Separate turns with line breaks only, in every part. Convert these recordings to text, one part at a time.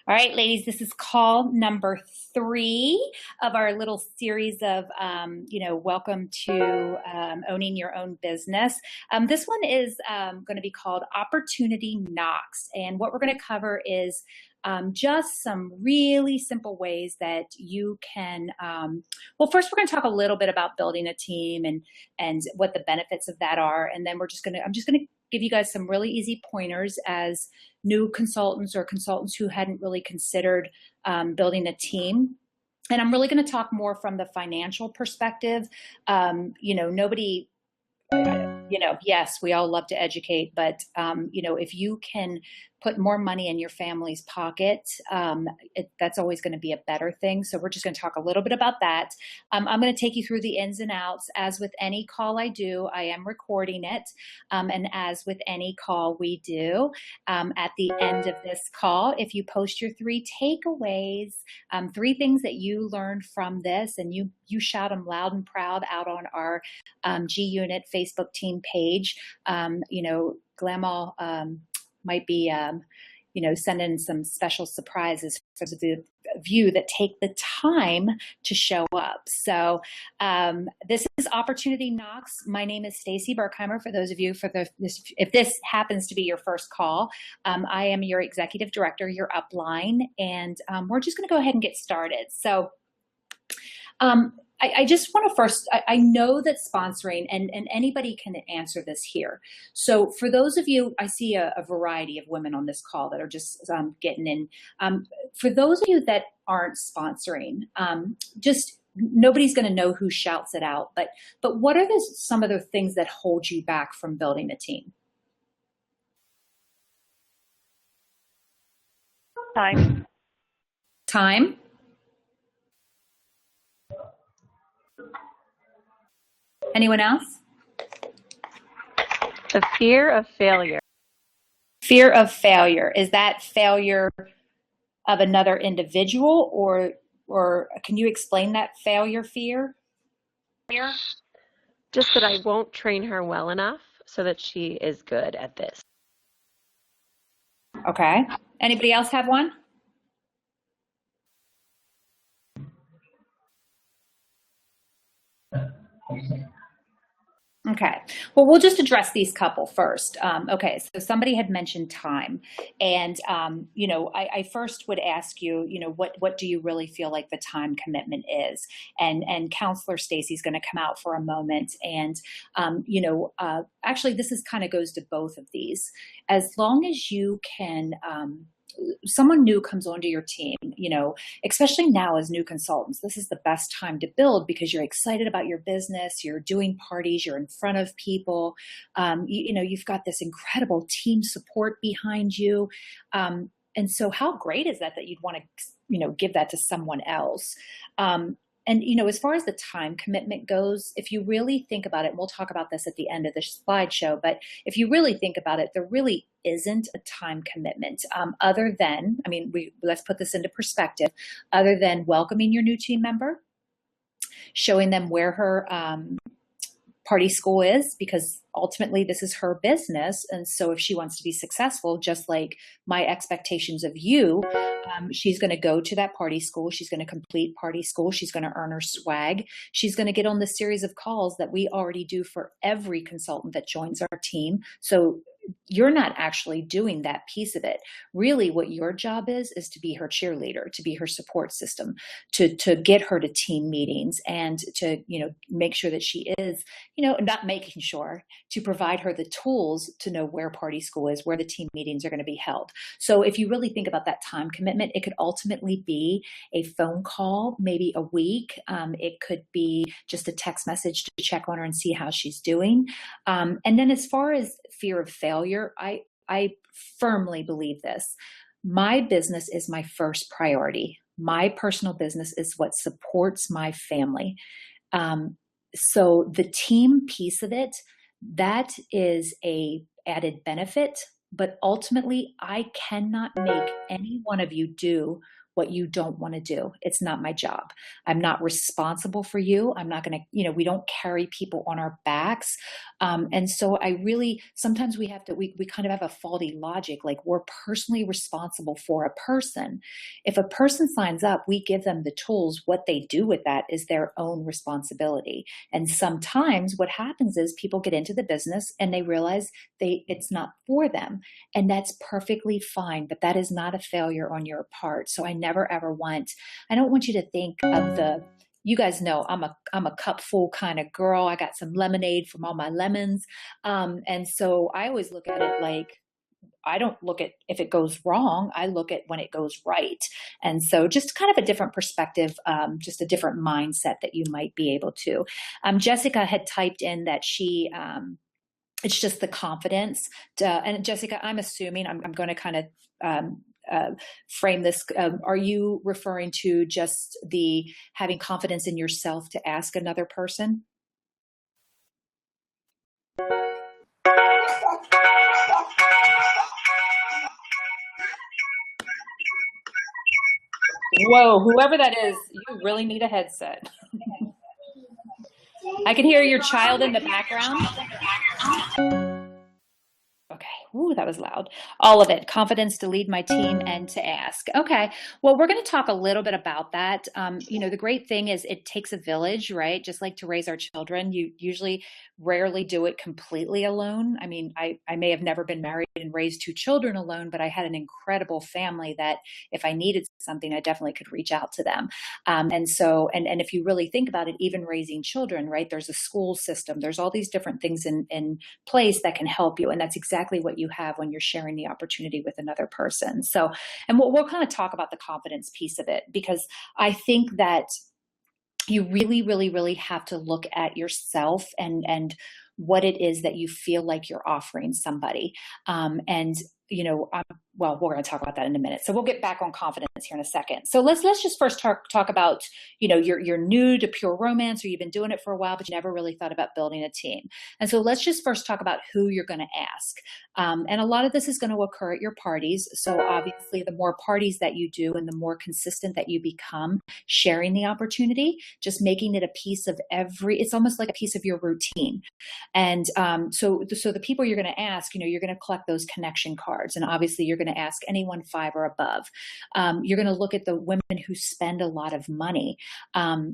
All right, ladies, this is call number 3 of our little series of, welcome to owning your own business. This one is going to be called Opportunity Knocks. And what we're going to cover is just some really simple ways that you can, first we're going to talk a little bit about building a team and what the benefits of that are. And then I'm just going to give you guys some really easy pointers as new consultants or consultants who hadn't really considered building a team. And I'm really going to talk more from the financial perspective. Nobody, yes, we all love to educate, but, if you can put more money in your family's pocket, that's always going to be a better thing. So we're just going to talk a little bit about that. I'm going to take you through the ins and outs. As with any call I do, I am recording it. And as with any call we do, at the end of this call, if you post your 3 takeaways, 3 things that you learned from this, and you shout them loud and proud out on our G Unit Facebook team page, Glamal might be, sending some special surprises for the view that take the time to show up. So this is Opportunity Knocks. My name is Stacy Berkheimer. For those of you, if this happens to be your first call, I am your executive director, your upline, and we're just going to go ahead and get started. So I just want to first, I know that sponsoring, and anybody can answer this here. So for those of you, I see a variety of women on this call that are just getting in. For those of you that aren't sponsoring, just nobody's going to know who shouts it out. But what are some of the things that hold you back from building a team? Time. Anyone else?
The fear of failure.
Fear of failure. Is that failure of another individual, or can you explain that failure fear?
Just that I won't train her well enough so that she is good at this.
Okay. Anybody else have one? Okay. Well, we'll just address these couple first. Okay. So somebody had mentioned time, and I first would ask you, what do you really feel like the time commitment is? And Counselor Stacy's going to come out for a moment, and actually, this is kind of goes to both of these. As long as you can. Someone new comes onto your team, especially now as new consultants, this is the best time to build because you're excited about your business, you're doing parties, you're in front of people, you've got this incredible team support behind you. And so how great is that you'd want to, give that to someone else? And, as far as the time commitment goes, if you really think about it, and we'll talk about this at the end of the slideshow, but if you really think about it, there really isn't a time commitment other than, let's put this into perspective, other than welcoming your new team member, showing them where her party school is, because ultimately this is her business. And so if she wants to be successful, just like my expectations of you, she's going to go to that party school. She's going to complete party school. She's going to earn her swag. She's going to get on the series of calls that we already do for every consultant that joins our team. So you're not actually doing that piece of it. Really what your job is to be her cheerleader, to be her support system, to get her to team meetings, and to, make sure that she is, not making sure, to provide her the tools to know where party school is, where the team meetings are going to be held. So if you really think about that time commitment, it could ultimately be a phone call, maybe a week. It could be just a text message to check on her and see how she's doing. And then as far as fear of failure, I firmly believe this. My business is my first priority. My personal business is what supports my family. So the team piece of it, that is a added benefit, but ultimately I cannot make any one of you do what you don't want to do. It's not my job. I'm not responsible for you. I'm not going to, we don't carry people on our backs. And so I really, sometimes we kind of have a faulty logic, like we're personally responsible for a person. If a person signs up, we give them the tools. What they do with that is their own responsibility. And sometimes what happens is people get into the business and they realize it's not for them. And that's perfectly fine, but that is not a failure on your part. So I don't want you to think of you guys know I'm a cup full kind of girl. I got some lemonade from all my lemons. And so I always look at it like, I don't look at if it goes wrong. I look at when it goes right. And so just kind of a different perspective, just a different mindset that you might be able to. Jessica had typed in that it's just the confidence. And Jessica, I'm assuming I'm going to kind of frame this. Are you referring to just the having confidence in yourself to ask another person? Whoa, whoever that is, you really need a headset. I can hear your child in the background. Okay. Ooh, that was loud. All of it. Confidence to lead my team and to ask. Okay. Well, we're going to talk a little bit about that. The great thing is it takes a village, right? Just like to raise our children. You usually rarely do it completely alone. I mean, I may have never been married and raised two children alone, but I had an incredible family that if I needed something, I definitely could reach out to them. And if you really think about it, even raising children, right? There's a school system. There's all these different things in place that can help you. And that's exactly what you have when you're sharing the opportunity with another person. So, and we'll kind of talk about the confidence piece of it, because I think that you really, really, really have to look at yourself and what it is that you feel like you're offering somebody. Well, we're going to talk about that in a minute. So we'll get back on confidence here in a second. So let's just first talk about, you're new to pure romance, or you've been doing it for a while, but you never really thought about building a team. And so let's just first talk about who you're going to ask. And a lot of this is going to occur at your parties. So obviously the more parties that you do and the more consistent that you become sharing the opportunity, just making it a piece of it's almost like a piece of your routine. And so the people you're going to ask, you're going to collect those connection cards. And obviously you're going to ask anyone 5 or above. You're going to look at the women who spend a lot of money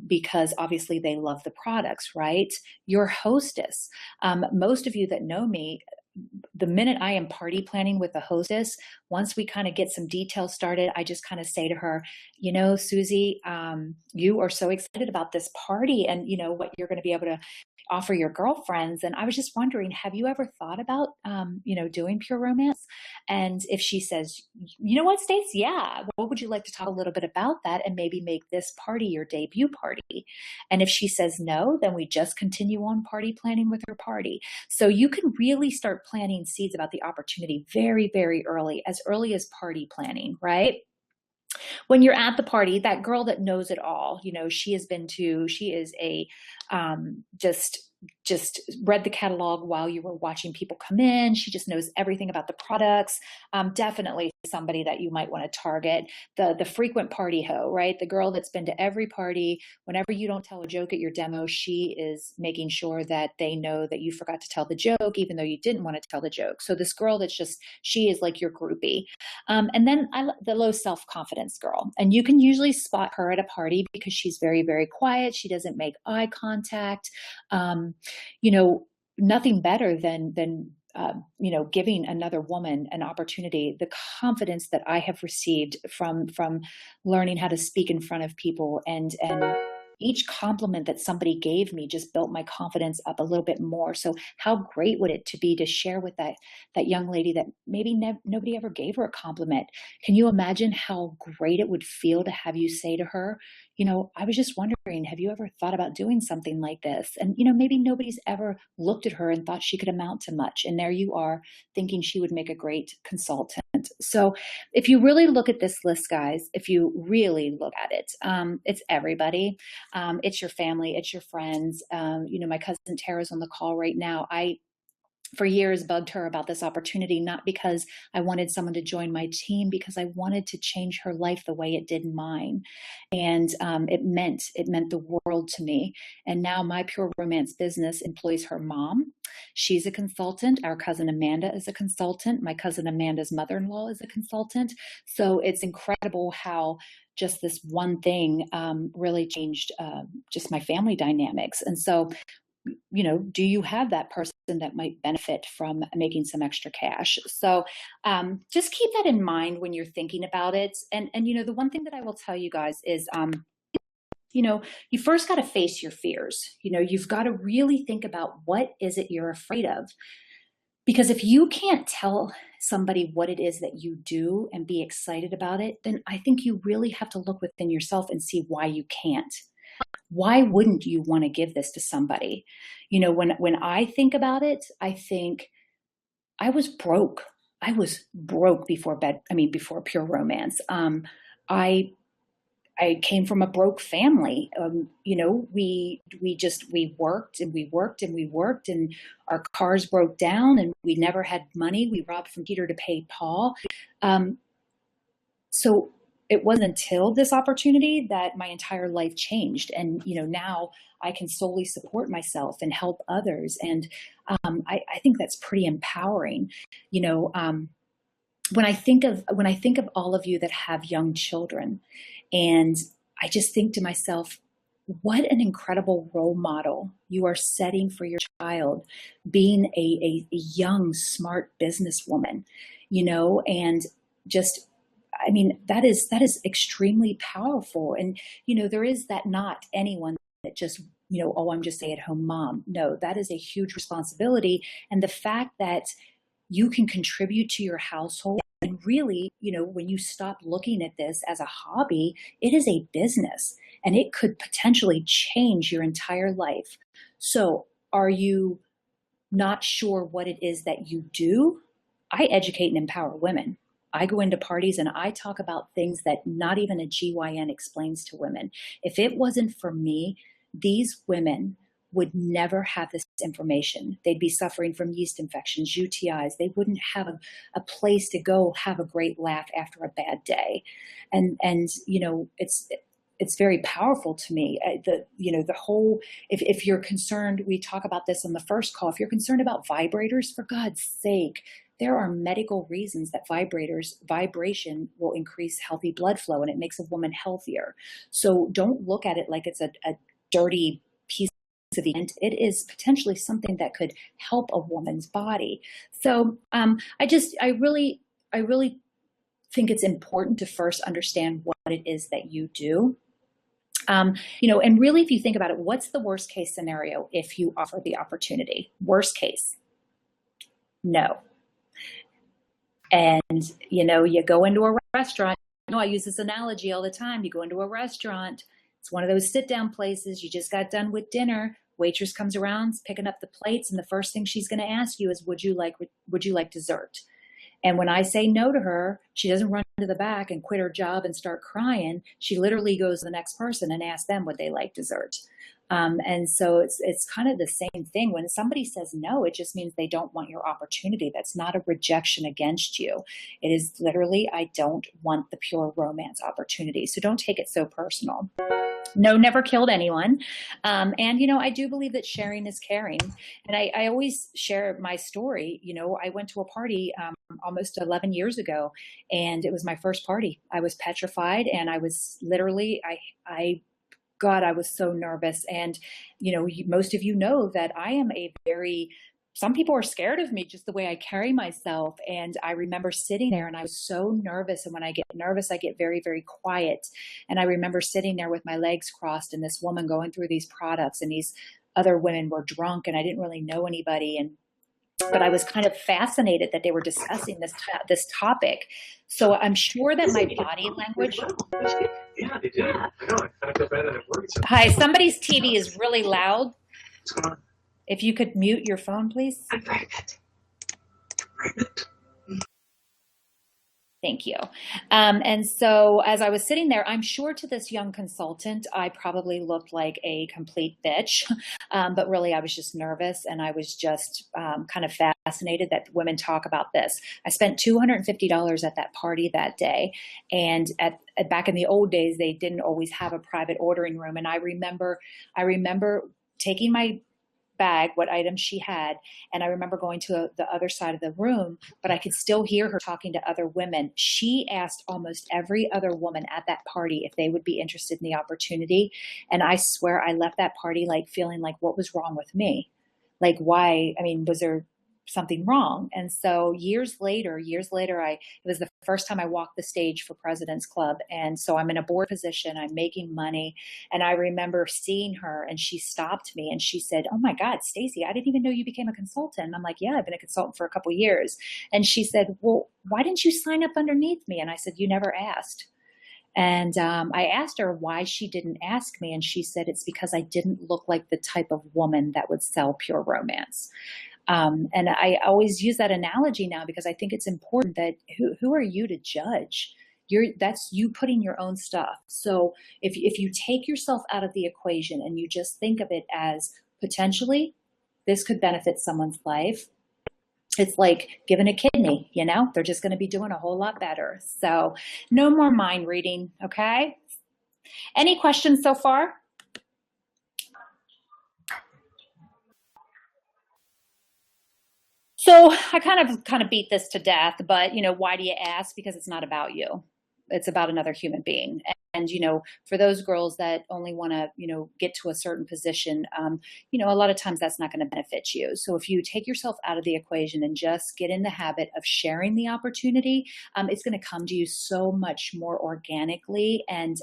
because obviously they love the products, right? Your hostess. Most of you that know me, the minute I am party planning with the hostess, once we kind of get some details started, I just kind of say to her, Susie, you are so excited about this party and what you're going to be able to offer your girlfriends. And I was just wondering, have you ever thought about, doing pure romance? And if she says, you know what, Stace? Yeah. What would you like to talk a little bit about that and maybe make this party your debut party? And if she says no, then we just continue on party planning with her party. So you can really start planting seeds about the opportunity very, very early as party planning, right? When you're at the party, that girl that knows it all, she is a just read the catalog while you were watching people come in. She just knows everything about the products. Definitely somebody that you might want to target. The frequent party hoe, right? The girl that's been to every party. Whenever you don't tell a joke at your demo, she is making sure that they know that you forgot to tell the joke, even though you didn't want to tell the joke. So this girl she is like your groupie. And then the low self-confidence girl. And you can usually spot her at a party because she's very, very quiet. She doesn't make eye contact. Nothing better than giving another woman an opportunity. The confidence that I have received from learning how to speak in front of people, and each compliment that somebody gave me just built my confidence up a little bit more. So how great would it to be to share with that young lady that maybe nobody ever gave her a compliment? Can you imagine how great it would feel to have you say to her, I was just wondering, have you ever thought about doing something like this? And, maybe nobody's ever looked at her and thought she could amount to much. And there you are thinking she would make a great consultant. So if you really look at this list, guys, if you really look at it, it's everybody. It's your family, it's your friends. My cousin Tara's on the call right now. for years bugged her about this opportunity, not because I wanted someone to join my team, because I wanted to change her life the way it did mine. And it meant the world to me. And now my Pure Romance business employs her mom. She's a consultant. Our cousin Amanda is a consultant. My cousin Amanda's mother-in-law is a consultant. So it's incredible how just this one thing really changed just my family dynamics. And so, do you have that person that might benefit from making some extra cash? So just keep that in mind when you're thinking about it. And the one thing that I will tell you guys is, you first got to face your fears. You've got to really think about what is it you're afraid of. Because if you can't tell somebody what it is that you do and be excited about it, then I think you really have to look within yourself and see why you can't. Why wouldn't you want to give this to somebody? When I think about it, I think I was broke. I was broke before Pure Romance. I came from a broke family. We worked and we worked and we worked, and our cars broke down, and we never had money. We robbed from Peter to pay Paul. So it wasn't until this opportunity that my entire life changed. And, now I can solely support myself and help others. And I think that's pretty empowering. When I think of all of you that have young children, and I just think to myself, what an incredible role model you are setting for your child, being a young, smart businesswoman, and just, that is extremely powerful. And, there is that not anyone that just, oh, I'm just stay-at-home mom. No, that is a huge responsibility. And the fact that you can contribute to your household, and really, when you stop looking at this as a hobby, it is a business, and it could potentially change your entire life. So are you not sure what it is that you do? I educate and empower women. I go into parties and I talk about things that not even a GYN explains to women. If it wasn't for me, these women would never have this information. They'd be suffering from yeast infections, UTIs. They wouldn't have a place to go have a great laugh after a bad day. And it's very powerful to me. If you're concerned, we talk about this on the first call, if you're concerned about vibrators, for God's sake, there are medical reasons that vibration will increase healthy blood flow, and it makes a woman healthier. So don't look at it like it's a dirty piece of the end. It is potentially something that could help a woman's body. So I really think it's important to first understand what it is that you do. And really, if you think about it, what's the worst case scenario if you offer the opportunity? Worst case, no. And, you go into a restaurant. I use this analogy all the time. You go into a restaurant. It's one of those sit-down places. You just got done with dinner. Waitress comes around, picking up the plates, and the first thing she's going to ask you is, would you like dessert? And when I say no to her, she doesn't run to the back and quit her job and start crying. She literally goes to the next person and asks them would they like dessert. And so it's kind of the same thing. When somebody says no, it just means they don't want your opportunity. That's not a rejection against you. It is literally, I don't want the Pure Romance opportunity. So don't take it so personal. No, never killed anyone. And, I do believe that sharing is caring. And I always share my story. I went to a party almost 11 years ago, and it was my first party. I was petrified, and I was literally, God, I was so nervous. And, most of you know that I am some people are scared of me, just the way I carry myself. And I remember sitting there and I was so nervous. And when I get nervous, I get very, very quiet. And I remember sitting there with my legs crossed and this woman going through these products, and these other women were drunk, and I didn't really know anybody. But I was kind of fascinated that they were discussing this topic. So I'm sure that my body language.
Yeah, they did. I know. I kind of feel bad that it worked.
Hi, somebody's TV is really loud.
What's going on?
If you could mute your phone, please.
I'm private. Private.
Thank you. And so as I was sitting there, I'm sure to this young consultant, I probably looked like a complete bitch. But really, I was just nervous and I was just kind of fascinated that women talk about this. I spent $250 at that party that day. And back in the old days, they didn't always have a private ordering room. And I remember taking my bag, what items she had. And I remember going to the other side of the room, but I could still hear her talking to other women. She asked almost every other woman at that party if they would be interested in the opportunity. And I swear I left that party like feeling like, what was wrong with me? Like, why? I mean, was there something wrong? And so years later, it was the first time I walked the stage for President's Club. And so I'm in a board position, I'm making money. And I remember seeing her and she stopped me and she said, "Oh my God, Stacy, I didn't even know you became a consultant." And I'm like, "Yeah, I've been a consultant for a couple of years." And she said, "Well, why didn't you sign up underneath me?" And I said, "You never asked." And I asked her why she didn't ask me. And she said, "It's because I didn't look like the type of woman that would sell pure romance." And I always use that analogy now because I think it's important that who are you to judge? That's you putting your own stuff. So if you take yourself out of the equation and you just think of it as potentially this could benefit someone's life, it's like giving a kidney, they're just going to be doing a whole lot better. So no more mind reading. Okay. Any questions so far? So I kind of beat this to death, but why do you ask? Because it's not about you. It's about another human being. And for those girls that only want to, get to a certain position, a lot of times that's not going to benefit you. So if you take yourself out of the equation and just get in the habit of sharing the opportunity, it's going to come to you so much more organically. And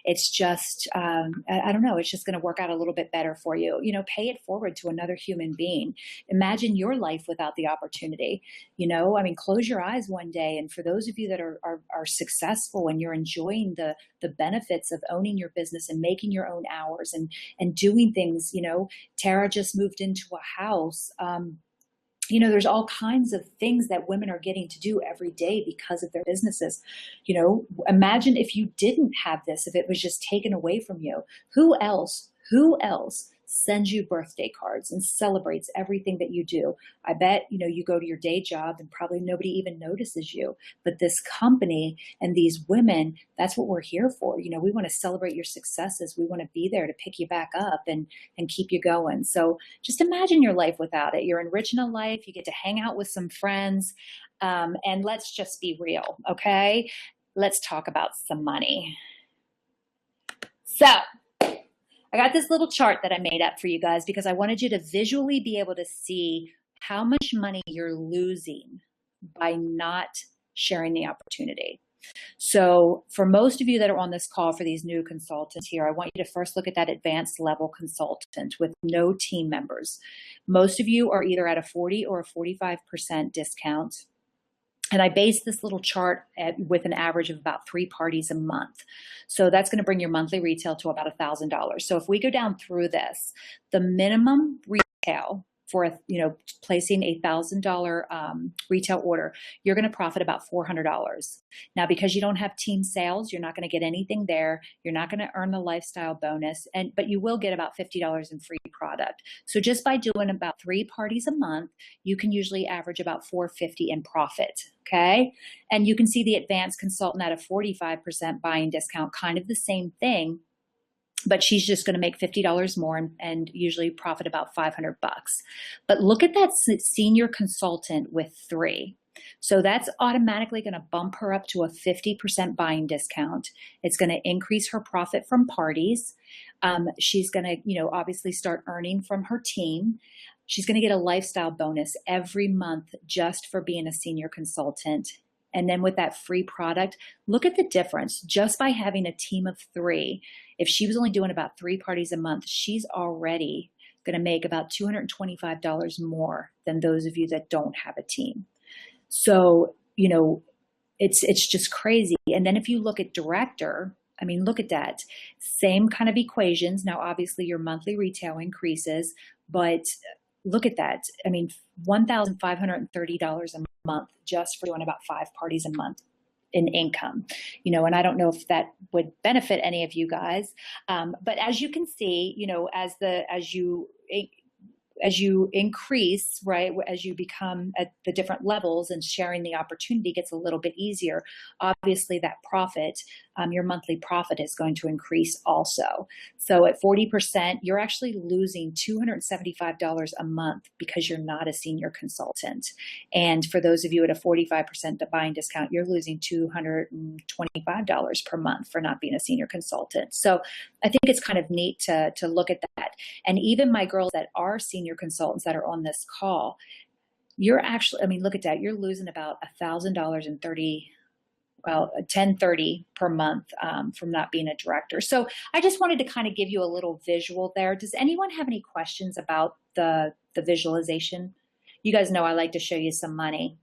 it's just, I don't know, it's just going to work out a little bit better for you. Pay it forward to another human being. Imagine your life without the opportunity. I mean, close your eyes one day. And for those of you that are successful and you're enjoying the benefits of owning your business and making your own hours and doing things, Tara just moved into a house. There's all kinds of things that women are getting to do every day because of their businesses. Imagine if you didn't have this, if it was just taken away from you. Who else sends you birthday cards and celebrates everything that you do? I bet, you go to your day job and probably nobody even notices you. But this company and these women, that's what we're here for. We want to celebrate your successes. We want to be there to pick you back up and keep you going. So just imagine your life without it. You're enriching a life. You get to hang out with some friends. And let's just be real, okay? Let's talk about some money. So I got this little chart that I made up for you guys because I wanted you to visually be able to see how much money you're losing by not sharing the opportunity. So for most of you that are on this call for these new consultants here, I want you to first look at that advanced level consultant with no team members. Most of you are either at a 40 or a 45% discount. And I based this little chart with an average of about 3 parties a month. So that's going to bring your monthly retail to about $1,000. So if we go down through this, the minimum retail for placing a $1,000 retail order, you're going to profit about $400. Now, because you don't have team sales, you're not going to get anything there. You're not going to earn the lifestyle bonus, but you will get about $50 in free product. So just by doing about 3 parties a month, you can usually average about $450 in profit. Okay. And you can see the advanced consultant at a 45% buying discount, kind of the same thing, but she's just going to make $50 more and usually profit about $500. But look at that senior consultant with 3. So that's automatically going to bump her up to a 50% buying discount. It's going to increase her profit from parties. She's going to, obviously start earning from her team. She's going to get a lifestyle bonus every month just for being a senior consultant. And then with that free product, look at the difference just by having a team of 3. If she was only doing about 3 parties a month, she's already going to make about $225 more than those of you that don't have a team. So, it's just crazy. And then if you look at director, I mean, look at that. Same kind of equations. Now, obviously your monthly retail increases, but look at that. I mean, $1,530 a month just for doing about 5 parties a month. in income, and I don't know if that would benefit any of you guys. But as you can see, as you increase, right, as you become at the different levels and sharing the opportunity gets a little bit easier, obviously that profit, your monthly profit is going to increase also. So at 40%, you're actually losing $275 a month because you're not a senior consultant. And for those of you at a 45% buying discount, you're losing $225 per month for not being a senior consultant. So I think it's kind of neat to look at that. And even my girls that are senior consultants that are on this call, you're actually, I mean, look at that. You're losing about $1,030 per month from not being a director. So I just wanted to kind of give you a little visual there. Does anyone have any questions about the visualization? You guys know I like to show you some money.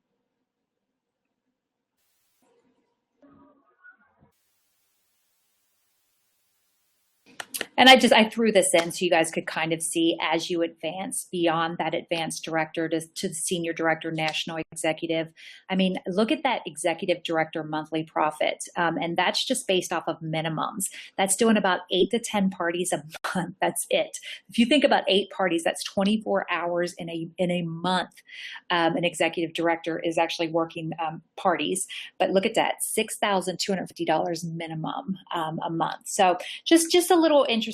And I threw this in so you guys could kind of see as you advance beyond that advanced director to the senior director, national executive. I mean, look at that executive director monthly profit. And that's just based off of minimums. That's doing about 8 to 10 parties a month. That's it. If you think about 8 parties, that's 24 hours in a month. An executive director is actually working parties. But look at that, $6,250 minimum a month. So just a little interesting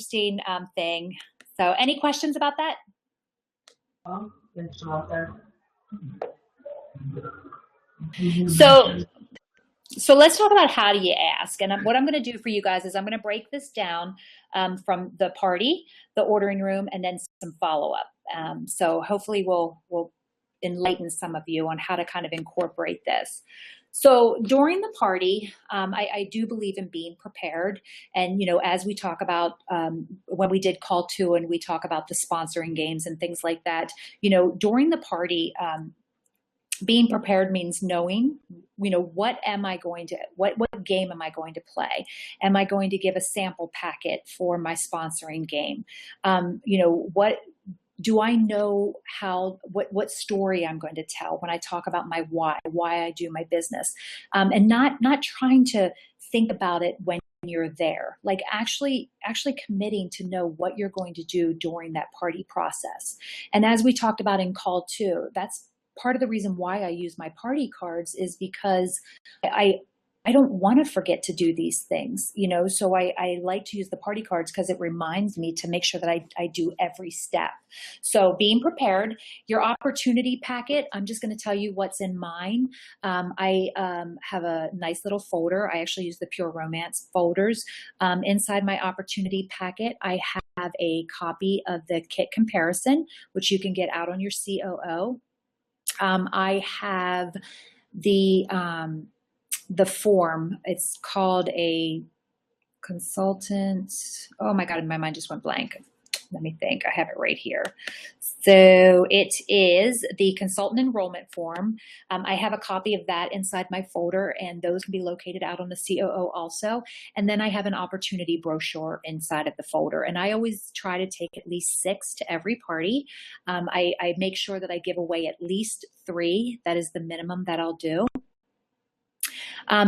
thing. So any questions about that? So let's talk about how do you ask. And what I'm going to do for you guys is I'm going to break this down from the party, the ordering room, and then some follow-up. So hopefully we'll enlighten some of you on how to kind of incorporate this. So during the party, I do believe in being prepared. And, as we talk about when we did call to and we talk about the sponsoring games and things like that, during the party, being prepared means knowing, what game am I going to play? Am I going to give a sample packet for my sponsoring game? What do I know what story I'm going to tell when I talk about my why I do my business, and not trying to think about it when you're there, like actually committing to know what you're going to do during that party process. And as we talked about in call 2, that's part of the reason why I use my party cards is because I don't want to forget to do these things, so I like to use the party cards because it reminds me to make sure that I do every step. So being prepared, your opportunity packet, I'm just going to tell you what's in mine. I have a nice little folder. I actually use the Pure Romance folders. Inside my opportunity packet, I have a copy of the kit comparison, which you can get out on your COO. I have the form. It's called a consultant. Oh my God, my mind just went blank. Let me think. I have it right here. So it is the consultant enrollment form. I have a copy of that inside my folder, and those can be located out on the COO also. And then I have an opportunity brochure inside of the folder. And I always try to take at least 6 to every party. I make sure that I give away at least 3. That is the minimum that I'll do.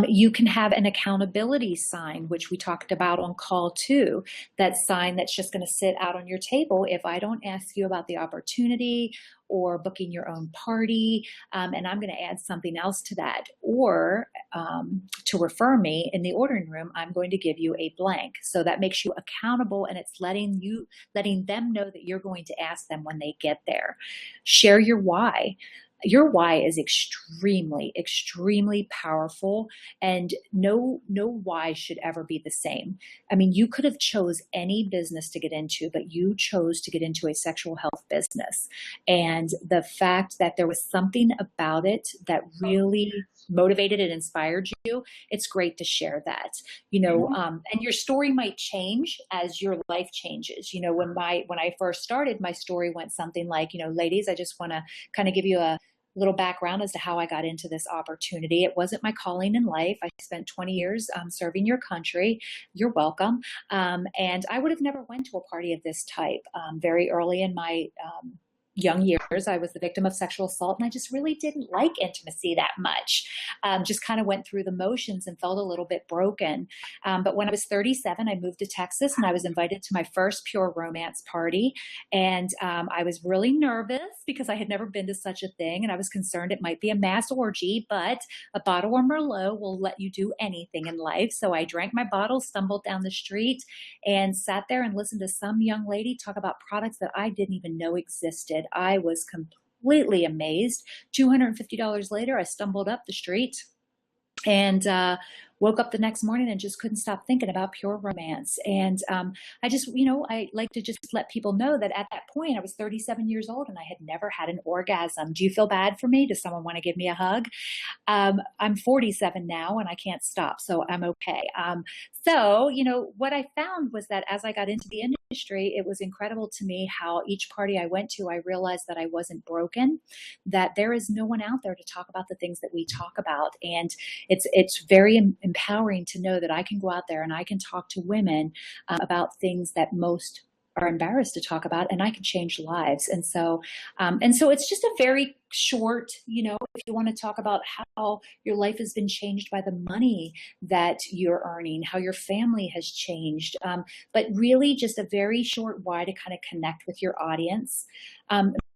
You can have an accountability sign, which we talked about on call 2, that sign that's just going to sit out on your table if I don't ask you about the opportunity or booking your own party, and I'm going to add something else to that, or to refer me in the ordering room, I'm going to give you a blank. So that makes you accountable, and it's letting them know that you're going to ask them when they get there. Share your why. Your why is extremely, extremely powerful, and no why should ever be the same. I mean, you could have chose any business to get into, but you chose to get into a sexual health business. And the fact that there was something about it that really motivated and inspired you, it's great to share that, and your story might change as your life changes. When I first started, my story went something like, ladies, I just want to kind of give you a little background as to how I got into this opportunity. It wasn't my calling in life. I spent 20 years serving your country. You're welcome. And I would have never went to a party of this type very early in my young years, I was the victim of sexual assault, and I just really didn't like intimacy that much. Just kind of went through the motions and felt a little bit broken. But when I was 37, I moved to Texas, and I was invited to my first pure romance party. And I was really nervous because I had never been to such a thing, and I was concerned it might be a mass orgy, but a bottle of Merlot will let you do anything in life. So I drank my bottle, stumbled down the street, and sat there and listened to some young lady talk about products that I didn't even know existed. I was completely amazed. $250 later, I stumbled up the street and woke up the next morning and just couldn't stop thinking about pure romance. And I just, I like to just let people know that at that point, I was 37 years old and I had never had an orgasm. Do you feel bad for me? Does someone want to give me a hug? I'm 47 now and I can't stop, so I'm okay. So, what I found was that as I got into the industry, it was incredible to me how each party I went to, I realized that I wasn't broken, that there is no one out there to talk about the things that we talk about. And it's very empowering to know that I can go out there and I can talk to women about things that most are embarrassed to talk about, and I can change lives. And so it's just a very short, if you want to talk about how your life has been changed by the money that you're earning, how your family has changed, but really just a very short why to kind of connect with your audience,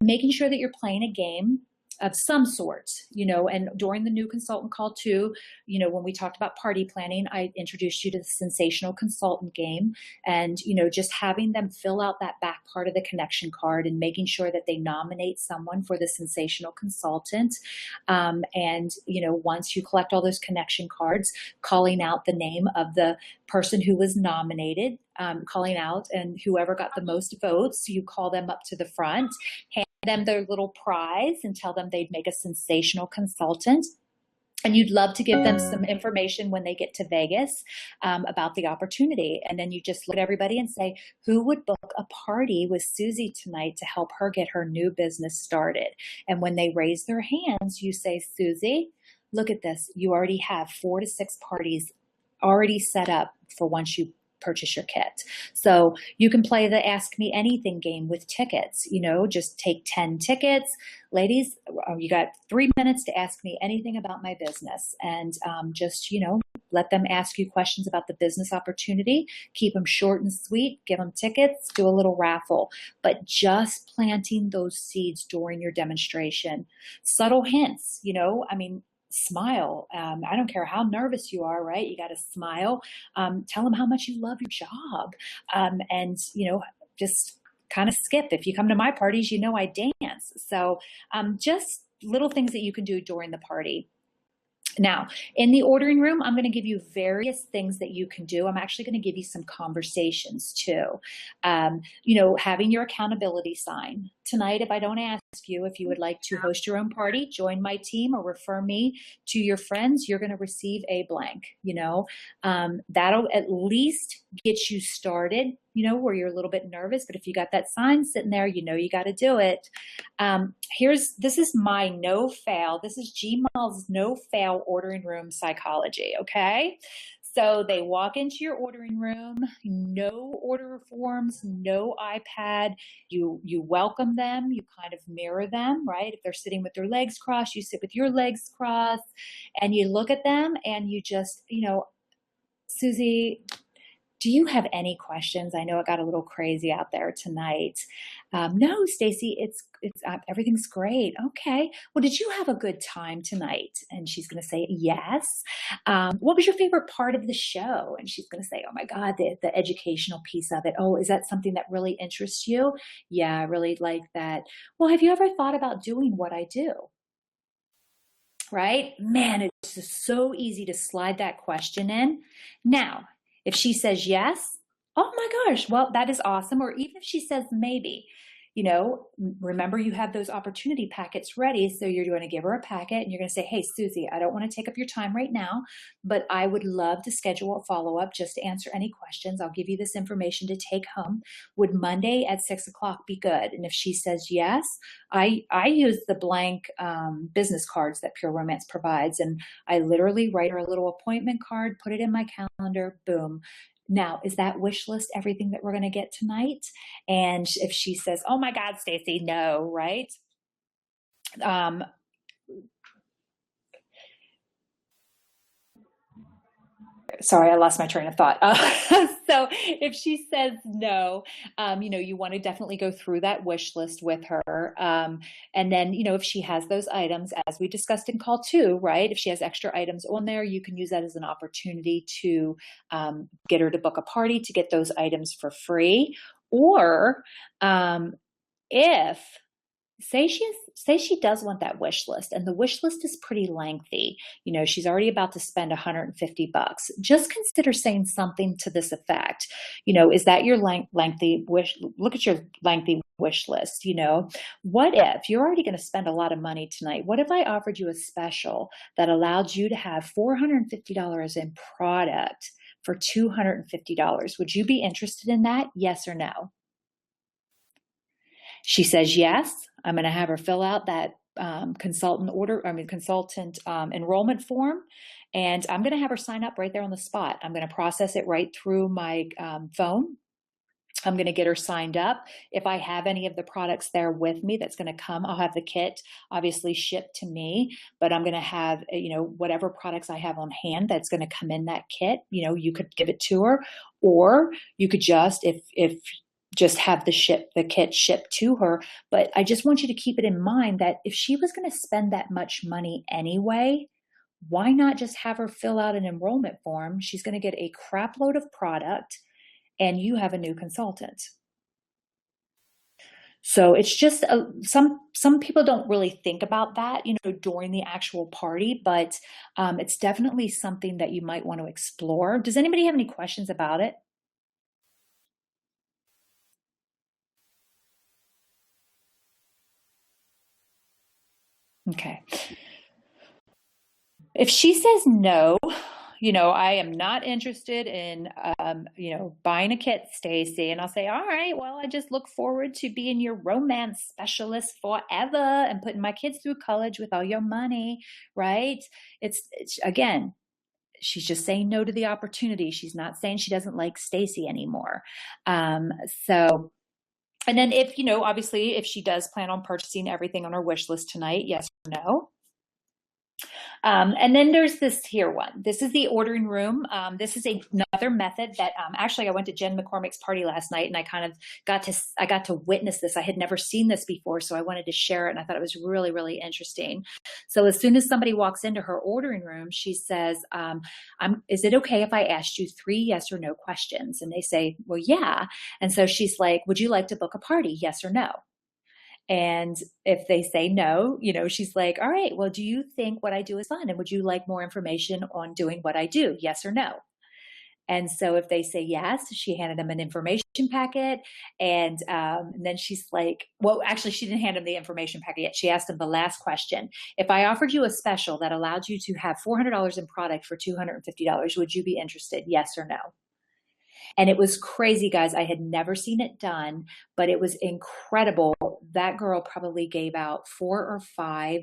making sure that you're playing a game of some sort, and during the new consultant call too, when we talked about party planning, I introduced you to the sensational consultant game, and, just having them fill out that back part of the connection card and making sure that they nominate someone for the sensational consultant. And, once you collect all those connection cards, calling out the name of the person who was nominated, calling out, and whoever got the most votes, you call them up to the front, hand them their little prize and tell them they'd make a sensational consultant. And you'd love to give them some information when they get to Vegas about the opportunity. And then you just look at everybody and say, who would book a party with Susie tonight to help her get her new business started? And when they raise their hands, you say, Susie, look at this. You already have 4 to 6 parties already set up for once you purchase your kit. So you can play the Ask Me Anything game with tickets, just take 10 tickets. Ladies, you got 3 minutes to ask me anything about my business, and just, let them ask you questions about the business opportunity. Keep them short and sweet, give them tickets, do a little raffle, but just planting those seeds during your demonstration. Subtle hints, smile. I don't care how nervous you are, right? You got to smile. Tell them how much you love your job. And, just kind of skip. If you come to my parties, I dance. So just little things that you can do during the party. Now, in the ordering room, I'm going to give you various things that you can do. I'm actually going to give you some conversations too. Having your accountability sign. Tonight, if I don't ask you if you would like to host your own party, join my team, or refer me to your friends, you're going to receive a blank. That'll at least get you started, where you're a little bit nervous. But if you got that sign sitting there, you got to do it. This is my no fail. This is Gmal's no fail ordering room psychology. Okay. So they walk into your ordering room, no order forms, no iPad. You welcome them. You kind of mirror them, right? If they're sitting with their legs crossed, you sit with your legs crossed, and you look at them and you just, Susie, do you have any questions? I know it got a little crazy out there tonight. No, Stacy, it's everything's great. Okay. Well, did you have a good time tonight? And she's going to say yes. What was your favorite part of the show? And she's going to say, oh my God, the educational piece of it. Oh, is that something that really interests you? Yeah, I really like that. Well, have you ever thought about doing what I do? Right? Man, it's just so easy to slide that question in. Now, if she says yes, oh my gosh, well, that is awesome. Or even if she says maybe, remember you have those opportunity packets ready. So you're going to give her a packet and you're going to say, hey, Susie, I don't want to take up your time right now, but I would love to schedule a follow-up just to answer any questions. I'll give you this information to take home. Would Monday at 6:00 be good? And if she says yes, I use the blank business cards that Pure Romance provides. And I literally write her a little appointment card, put it in my calendar, calendar, boom. Now, is that wish list everything that we're going to get tonight? And if she says, oh my God, Stacy, no, right? Sorry, I lost my train of thought. So if she says no, you want to definitely go through that wish list with her. And then, if she has those items, as we discussed in call two, right? If she has extra items on there, you can use that as an opportunity to get her to book a party to get those items for free. Or if say she does want that wish list and the wish list is pretty lengthy, she's already about to spend $150, just consider saying something to this effect. Is that your lengthy wish? Look at your lengthy wish list. What if you're already going to spend a lot of money tonight? What if I offered you a special that allowed you to have $450 in product for $250? Would you be interested in that? Yes or no? She says yes. I'm going to have her fill out that consultant enrollment form, and I'm going to have her sign up right there on the spot. I'm going to process it right through my phone. I'm going to get her signed up. If I have any of the products there with me that's going to come, I'll have the kit obviously shipped to me, but I'm going to have, whatever products I have on hand that's going to come in that kit. You could give it to her, or you could just, if just have the kit shipped to her. But I just want you to keep it in mind that if she was going to spend that much money anyway, why not just have her fill out an enrollment form? She's going to get a crap load of product and you have a new consultant. So it's just some people don't really think about that, during the actual party, but it's definitely something that you might want to explore. Does anybody have any questions about it? Okay. If she says no, I am not interested in, buying a kit, Stacy. And I'll say, all right, well, I just look forward to being your romance specialist forever and putting my kids through college with all your money, right? It's again, she's just saying no to the opportunity. She's not saying she doesn't like Stacy anymore. And then if, obviously, if she does plan on purchasing everything on her wish list tonight, yes or no. And then there's this here one. This is the ordering room. This is another method that actually I went to Jen McCormick's party last night, and I kind of got to witness this. I had never seen this before, so I wanted to share it, and I thought it was really, really interesting. So as soon as somebody walks into her ordering room, she says, "Is it okay if I asked you 3 yes or no questions?" And they say, "Well, yeah." And so she's like, "Would you like to book a party? Yes or no?" And if they say no, she's like, all right, well, do you think what I do is fun? And would you like more information on doing what I do? Yes or no? And so if they say yes, she handed them an information packet. And then she's like, well, actually, she didn't hand them the information packet yet. She asked them the last question. If I offered you a special that allowed you to have $400 in product for $250, would you be interested? Yes or no? And it was crazy, guys. I had never seen it done, but it was incredible. That girl probably gave out 4 or 5.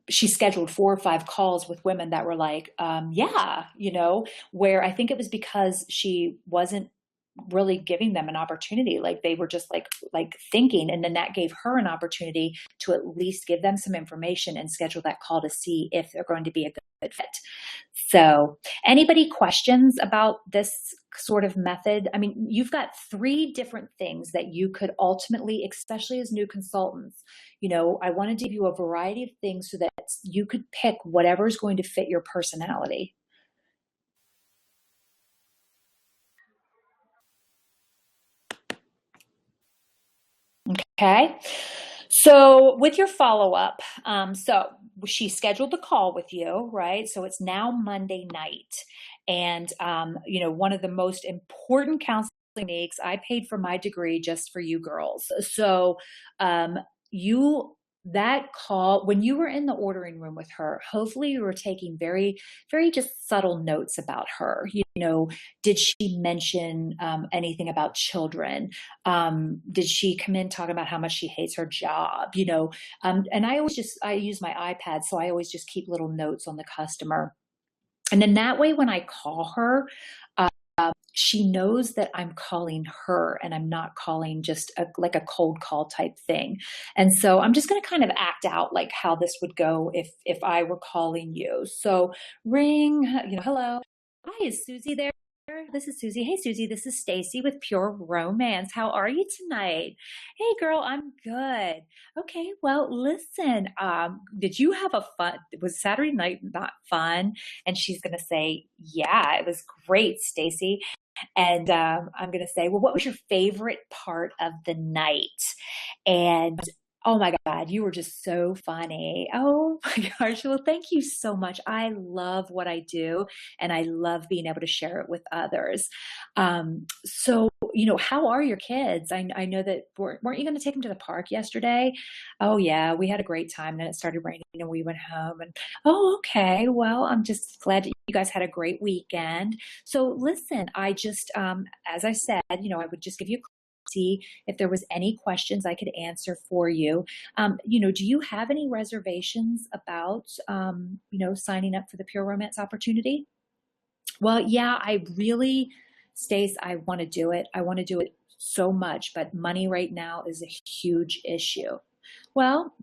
She scheduled 4 or 5 calls with women that were like, yeah, where I think it was because she wasn't really giving them an opportunity. Like they were just like thinking, and then that gave her an opportunity to at least give them some information and schedule that call to see if they're going to be a good fit. So anybody questions about this sort of method? I mean, you've got 3 different things that you could ultimately, especially as new consultants, I wanted to give you a variety of things so that you could pick whatever's going to fit your personality. Okay. So with your follow-up, so she scheduled the call with you, right? So it's now Monday night. And, one of the most important counseling techniques, I paid for my degree just for you girls. So that call, when you were in the ordering room with her, hopefully you were taking very, very just subtle notes about her. Did she mention anything about children? Did she come in talking about how much she hates her job? And I use my iPad, so I always just keep little notes on the customer. And then that way, when I call her, she knows that I'm calling her and I'm not calling just like a cold call type thing. And so I'm just going to kind of act out like how this would go if I were calling you. So ring, hello. Hi, is Susie there? This is Susie. Hey, Susie, this is Stacy with Pure Romance. How are you tonight? Hey, girl, I'm good. Okay, well, listen, did you have a fun, was Saturday night not fun? And she's going to say, yeah, it was great, Stacy. And I'm going to say, well, what was your favorite part of the night? And oh my God, you were just so funny. Oh my gosh. Well, thank you so much. I love what I do and I love being able to share it with others. So, how are your kids? I know that weren't you going to take them to the park yesterday? Oh yeah, we had a great time. Then it started raining and we went home and oh, okay. Well, I'm just glad that you guys had a great weekend. So listen, I just, as I said, I would just give you see if there was any questions I could answer for you. Do you have any reservations about, signing up for the Pure Romance opportunity? Well, yeah, Stace, I want to do it. I want to do it so much, but money right now is a huge issue. Well,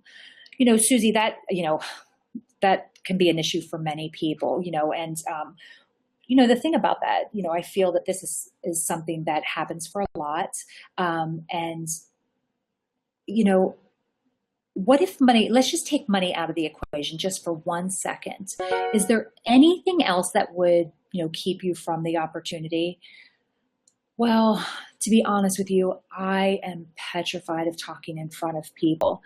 Susie, that can be an issue for many people, and the thing about that, I feel that this is something that happens for a lot. And, what if money, let's just take money out of the equation just for 1 second. Is there anything else that would, keep you from the opportunity? Well, to be honest with you, I am petrified of talking in front of people.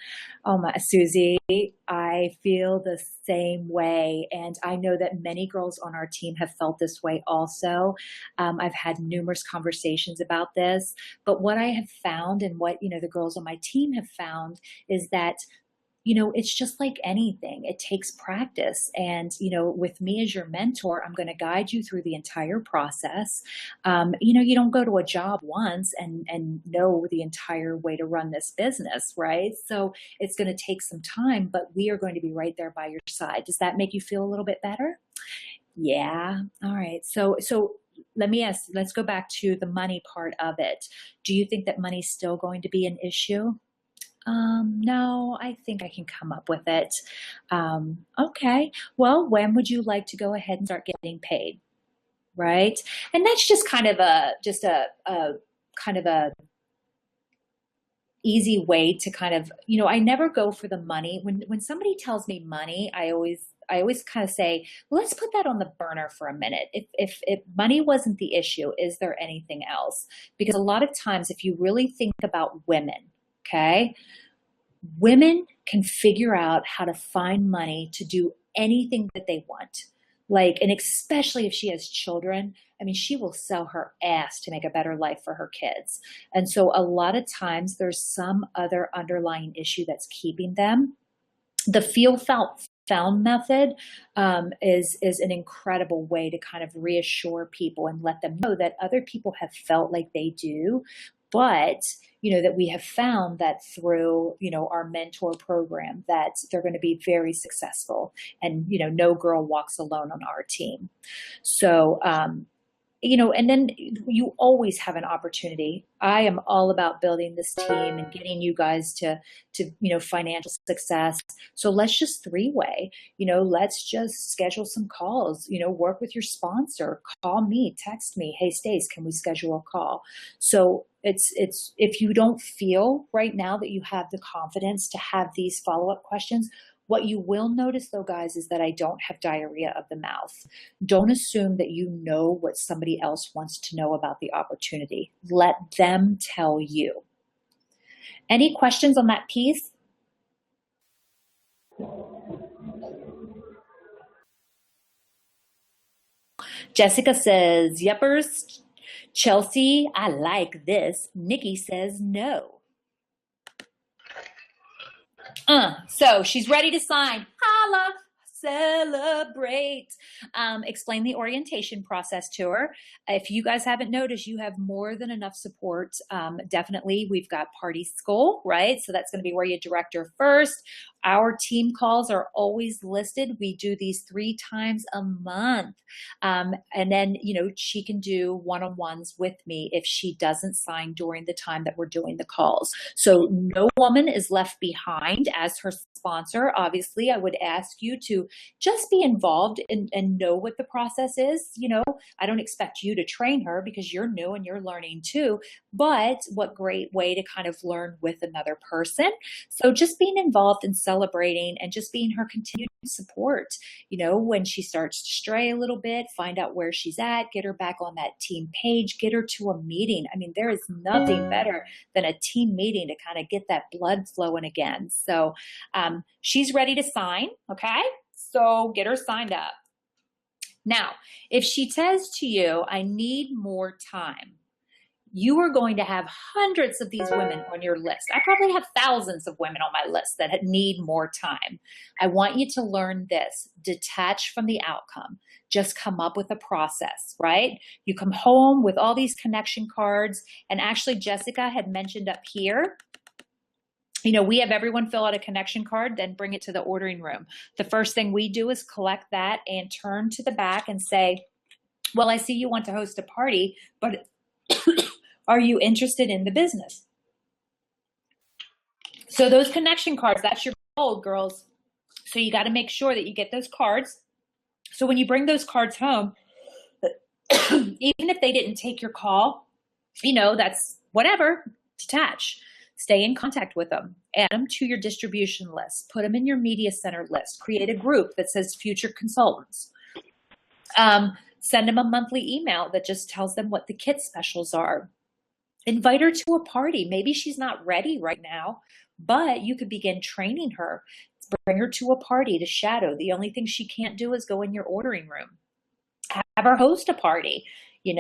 Oh my, Susie, I feel the same way. And I know that many girls on our team have felt this way also. I've had numerous conversations about this, but what I have found and what, the girls on my team have found is that it's just like anything. It takes practice. And, with me as your mentor, I'm going to guide you through the entire process. You don't go to a job once and know the entire way to run this business, right? So it's going to take some time, but we are going to be right there by your side. Does that make you feel a little bit better? Yeah. All right. So let me ask, let's go back to the money part of it. Do you think that money's still going to be an issue? No, I think I can come up with it. Okay. Well, when would you like to go ahead and start getting paid? Right. And that's just kind of a kind of a easy way to kind of, I never go for the money. When somebody tells me money, I always kind of say, well, let's put that on the burner for a minute. If money wasn't the issue, is there anything else? Because a lot of times, if you really think about women, okay, women can figure out how to find money to do anything that they want. Like, and especially if she has children, I mean, she will sell her ass to make a better life for her kids. And so a lot of times there's some other underlying issue that's keeping them. The feel felt found method is an incredible way to kind of reassure people and let them know that other people have felt like they do, but that we have found that through our mentor program that they're going to be very successful, and no girl walks alone on our team. So and then you always have an opportunity. I am all about building this team and getting you guys to financial success. So let's just three-way, let's just schedule some calls, work with your sponsor, call me, text me. Hey, Stace, can we schedule a call? So it's if you don't feel right now that you have the confidence to have these follow-up questions, what you will notice though, guys, is that I don't have diarrhea of the mouth. Don't assume that you know what somebody else wants to know about the opportunity. Let them tell you. Any questions on that piece? Jessica says, yuppers. Chelsea, I like this. Nikki says no. So she's ready to sign. Holla, celebrate. Explain the orientation process to her. If you guys haven't noticed, you have more than enough support. Definitely, we've got party school, right? So that's going to be where you direct her first. Our team calls are always listed. We do these 3 times a month. And then, she can do one-on-ones with me if she doesn't sign during the time that we're doing the calls. So no woman is left behind. As her sponsor, obviously, I would ask you to just be involved and know what the process is. I don't expect you to train her because you're new and you're learning too, but what great way to kind of learn with another person. So just being involved and celebrating and just being her continued support, when she starts to stray a little bit, find out where she's at, get her back on that team page, get her to a meeting. I mean, there is nothing better than a team meeting to kind of get that blood flowing again. So she's ready to sign. Okay. So get her signed up. Now, if she says to you, I need more time, you are going to have hundreds of these women on your list. I probably have thousands of women on my list that need more time. I want you to learn this: detach from the outcome. Just come up with a process, right? You come home with all these connection cards. And actually, Jessica had mentioned up here, we have everyone fill out a connection card, then bring it to the ordering room. The first thing we do is collect that and turn to the back and say, well, I see you want to host a party, but are you interested in the business? So those connection cards, that's your goal, girls. So you got to make sure that you get those cards. So when you bring those cards home, even if they didn't take your call, that's whatever, detach. Stay in contact with them. Add them to your distribution list. Put them in your media center list. Create a group that says future consultants. Send them a monthly email that just tells them what the kit specials are. Invite her to a party. Maybe she's not ready right now, but you could begin training her. Bring her to a party to shadow. The only thing she can't do is go in your ordering room. Have her host a party. Maybe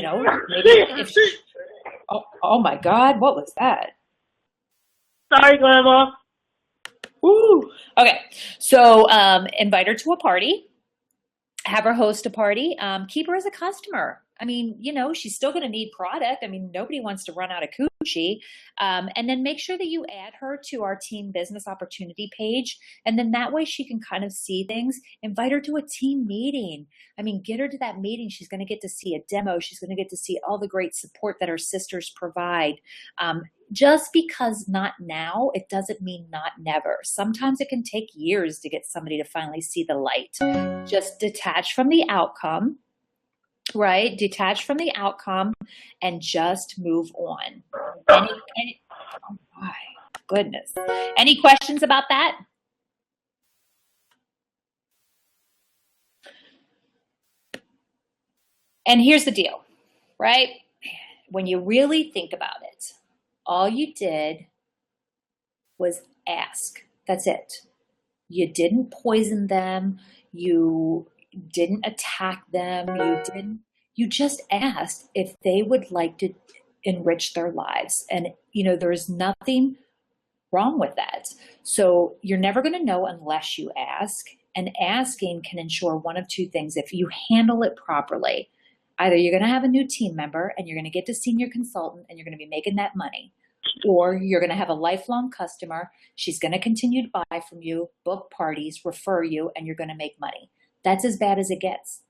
if she, oh my God, what was that?
Sorry, Grandma.
Woo. Okay, so invite her to a party. Have her host a party. Keep her as a customer. I mean, she's still going to need product. I mean, nobody wants to run out of coochie. And then make sure that you add her to our team business opportunity page. And then that way she can kind of see things. Invite her to a team meeting. I mean, get her to that meeting. She's going to get to see a demo. She's going to get to see all the great support that her sisters provide. Just because not now, it doesn't mean not never. Sometimes it can take years to get somebody to finally see the light. Just detach from the outcome. Right? Detach from the outcome and just move on. Oh my goodness. Any questions about that? And here's the deal, right? When you really think about it, all you did was ask. That's it. You didn't poison them. You didn't attack them. You just asked if they would like to enrich their lives. And, there's nothing wrong with that. So you're never going to know unless you ask. And asking can ensure one of two things. If you handle it properly, either you're going to have a new team member and you're going to get to senior consultant and you're going to be making that money, or you're going to have a lifelong customer. She's going to continue to buy from you, book parties, refer you, and you're going to make money. That's as bad as it gets.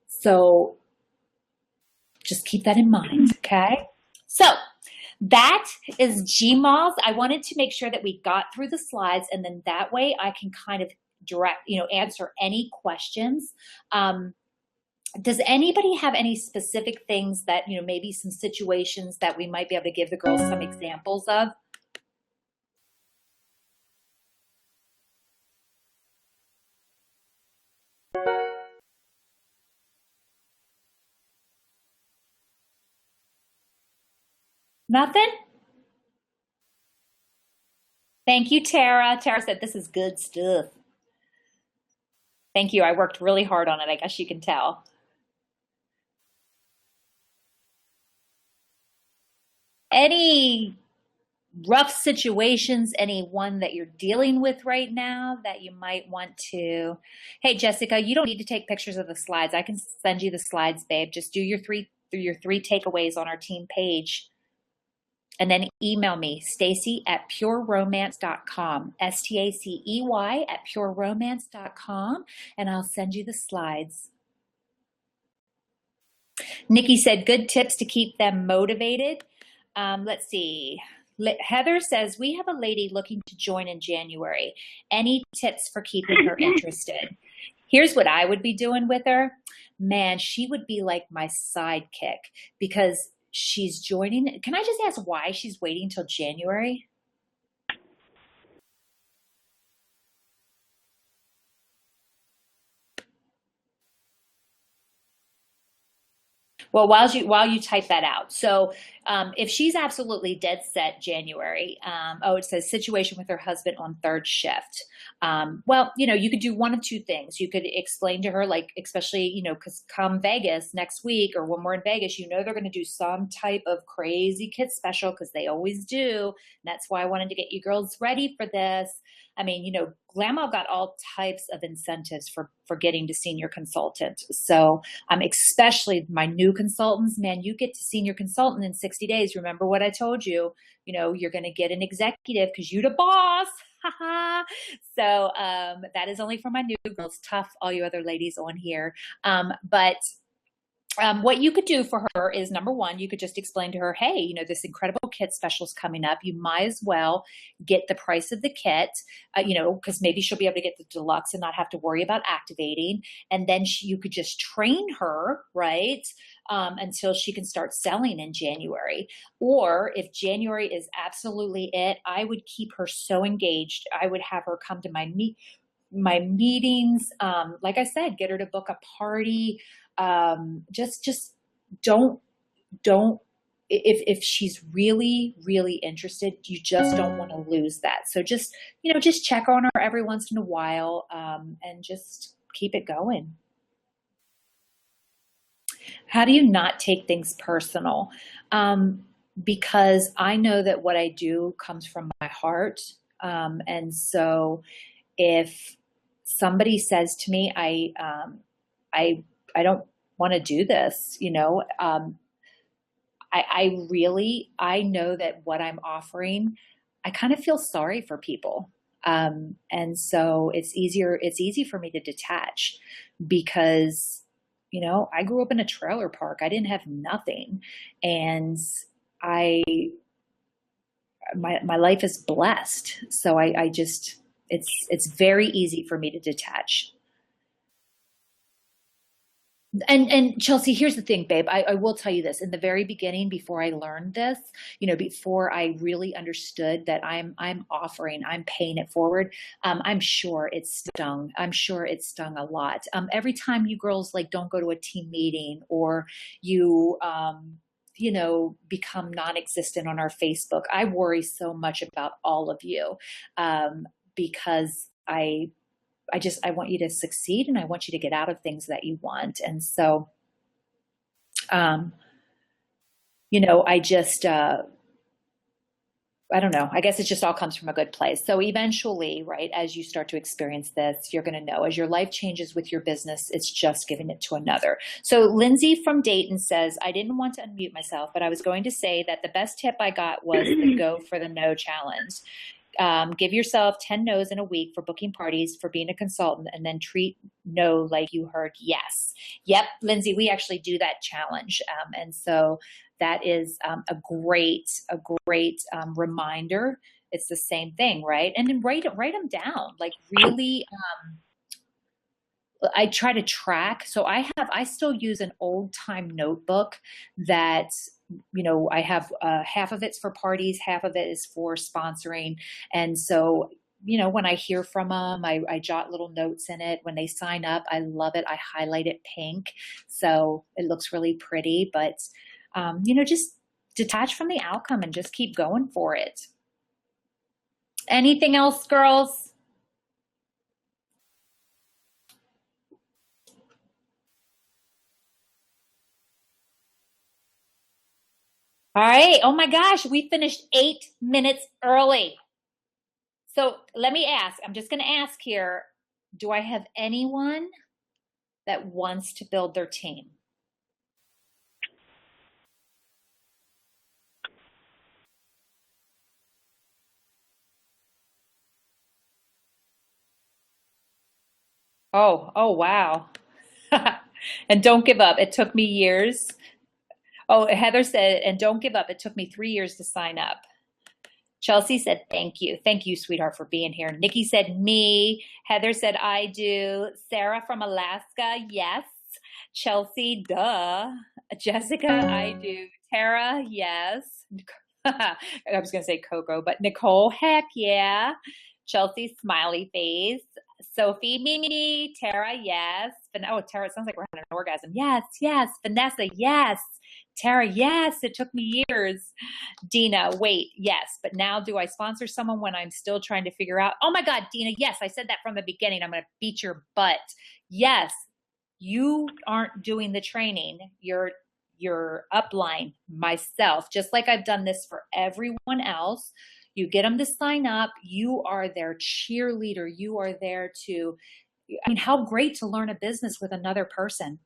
So just keep that in mind, okay? So that is GMOS. I wanted to make sure that we got through the slides, and then that way I can kind of answer any questions. Does anybody have any specific things that, maybe some situations that we might be able to give the girls some examples of? Nothing? Thank you, Tara. Tara said this is good stuff. Thank you. I worked really hard on it. I guess you can tell. Any rough situations, any one that you're dealing with right now that you might want to? Hey, Jessica, you don't need to take pictures of the slides. I can send you the slides, babe. Just do your three takeaways on our team page. And then email me, Stacy@pureromance.com, STACEY@pureromance.com, and I'll send you the slides. Nikki said, good tips to keep them motivated. Let's see. Heather says, we have a lady looking to join in January. Any tips for keeping her interested? Here's what I would be doing with her. Man, she would be like my sidekick because she's joining. Can I just ask why she's waiting till January? Well, while you type that out, so if she's absolutely dead set January, it says situation with her husband on third shift. Well, you could do one of two things. You could explain to her, like, especially, because come Vegas next week or when we're in Vegas, they're going to do some type of crazy kid special because they always do. And that's why I wanted to get you girls ready for this. I mean, Glamour got all types of incentives for getting to senior consultant. So especially my new consultants, man, you get to senior consultant in 60 days. Remember what I told you, you're going to get an executive because you're the boss. So that is only for my new girls. Tough, all you other ladies on here. But what you could do for her is, number one, you could just explain to her, hey, this incredible kit special is coming up. You might as well get the price of the kit, because maybe she'll be able to get the deluxe and not have to worry about activating. And then you could just train her, right, until she can start selling in January. Or if January is absolutely it, I would keep her so engaged. I would have her come to my meetings. Like I said, get her to book a party. Just don't, if she's really, really interested, you just don't want to lose that. So just check on her every once in a while, and just keep it going. How do you not take things personal? Because I know that what I do comes from my heart. And so if somebody says to me, I don't want to do this, I know that what I'm offering, I kind of feel sorry for people. And so it's easy for me to detach because, I grew up in a trailer park. I didn't have nothing. And my life is blessed. So I just, it's very easy for me to detach. And Chelsea, here's the thing, babe. I will tell you this. In the very beginning, before I learned this, before I really understood that I'm paying it forward, I'm sure it stung. I'm sure it stung a lot. Every time you girls don't go to a team meeting or you become non-existent on our Facebook, I worry so much about all of you, because I want you to succeed and I want you to get out of things that you want. And so, I just, I don't know. I guess it just all comes from a good place. So eventually, right, as you start to experience this, you're going to know as your life changes with your business, it's just giving it to another. So Lindsay from Dayton says, I didn't want to unmute myself, but I was going to say that the best tip I got was the go for the no challenge. Give yourself 10 no's in a week for booking parties, for being a consultant, and then treat no like you heard yes. Yep, Lindsay, we actually do that challenge. And so that is a great reminder. It's the same thing, right? And then write them down, really. I try to track. So I still use an old time notebook that, I have half of it's for parties, half of it is for sponsoring. And so, when I hear from them, I jot little notes in it. When they sign up, I love it. I highlight it pink. So it looks really pretty, but, just detach from the outcome and just keep going for it. Anything else, girls? All right. Oh my gosh, we finished 8 minutes early. So let me ask, I'm just going to ask here, do I have anyone that wants to build their team? Oh, wow. And don't give up. It took me years. Oh, Heather said, and don't give up. It took me 3 years to sign up. Chelsea said, thank you. Thank you, sweetheart, for being here. Nikki said, me. Heather said, I do. Sarah from Alaska, yes. Chelsea, duh. Jessica, I do. Tara, yes. I was going to say Coco, but Nicole, heck yeah. Chelsea, smiley face. Sophie, Mimi. Tara, yes. Oh, Tara, it sounds like we're having an orgasm. Yes, yes. Vanessa, yes. Tara, yes. It took me years. Dina, wait, yes. But now do I sponsor someone when I'm still trying to figure out? Oh my God, Dina, yes. I said that from the beginning. I'm going to beat your butt. Yes. You aren't doing the training. Your upline, myself, just like I've done this for everyone else. You get them to sign up. You are their cheerleader. You are there to, I mean, how great to learn a business with another person.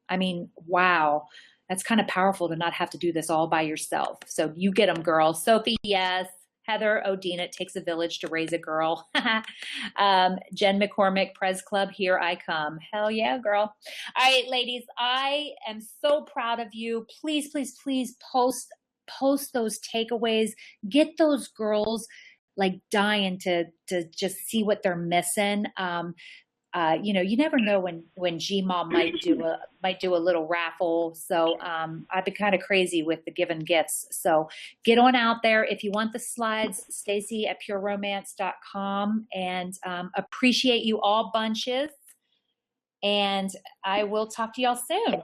I mean, wow. That's kind of powerful to not have to do this all by yourself. So you get them, girl. Sophie, yes. Heather, Odina, it takes a village to raise a girl. Jen McCormick, Prez Club, here I come. Hell yeah, girl. All right, ladies, I am so proud of you. Please, please, please post those takeaways. Get those girls like dying to just see what they're missing. You never know when Gmom might do a little raffle. So I've been kind of crazy with the giving gifts. So get on out there. If you want the slides, Stacy at pureromance.com, and appreciate you all bunches. And I will talk to y'all soon.